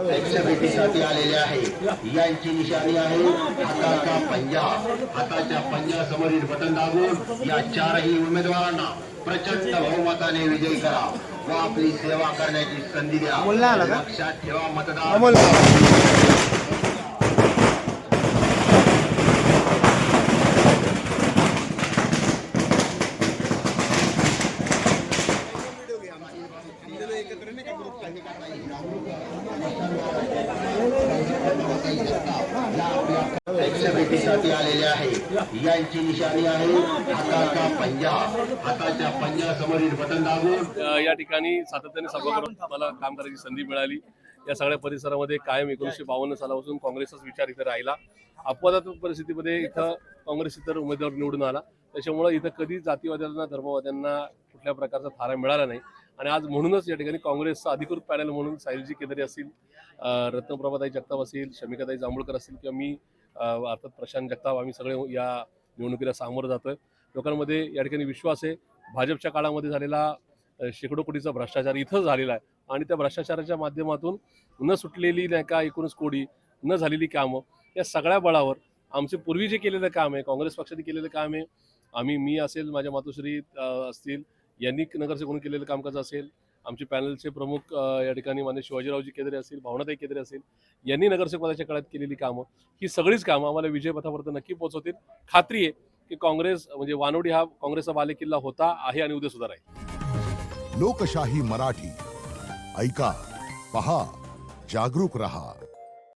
भेटीसाठी आलेले आहे। यांची निशाणी आहे हाताचा पंजा। हाताच्या पंजासमोरील बटन दाबून या चारही उमेदवारांना प्रचंड बहुमताने विजयी करा व आपली सेवा करण्याची संधी द्या। लक्षात ठेवा मतदार भेटीसाठी आलेले आहे। यांची निशाणी आहे हाताचा पंजा। हाताच्या पंजासमोरील बटन दाबून या ठिकाणी सातत्याने सभा करून मला काम करायची संधी मिळाली। या सगळ्या परिसरामध्ये कायम 1952 सालापासून काँग्रेसचाच विचार इथे राहिला। अपवादात्मक परिस्थितीमध्ये इथं काँग्रेस इतर उमेदवार निवडून आला, त्याच्यामुळे इथं कधी जातीवाद्यांना धर्मवाद्यांना कुठल्या प्रकारचा थारा मिळाला नाही। आणि आज म्हणूनच या ठिकाणी काँग्रेसचा अधिकृत पॅनल म्हणून साहिलजी केदारी असतील, रत्नप्रभाताई जगताप असतील, शमिकाताई जांभूळकर असतील किंवा मी अर्थात प्रशांत जगताप, आम्ही सगळे या निवडणुकीला सामोरं जातोय। लोकांमध्ये या ठिकाणी विश्वास आहे। भाजपच्या काळामध्ये झालेला शेकडो कोटीचा भ्रष्टाचार इथं झालेला आहे आणि त्या भ्रष्टाचाराच्या माध्यमातून न सुटलेली नाही का 19 कोटी न झालेली कामं, या सगळ्या बळावर आमचे पूर्वी जे केलेलं काम आहे, काँग्रेस पक्षाने केलेलं काम आहे, मी असेल, माझ्या मातोश्री असतील, यांनी नगरसेवक केलेलं कामकाज असेल, आमचे पॅनलचे प्रमुख या ठिकाणी मान्य शिवाजीरावजी केदारे असतील, भावनाताई केदारे असतील, यांनी नगरसेवकाच्या काळात केलेली कामं, ही सगळीच कामं आम्हाला विजयपथापर्यंत नक्की पोहोचवतील। खात्री आहे की काँग्रेस म्हणजे वानवडी हा काँग्रेसचा बालेकिल्ला होता, आहे आणि उद्या सुद्धा राहील। लोकशाही मराठी ऐका, पहा, जागरूक रहा।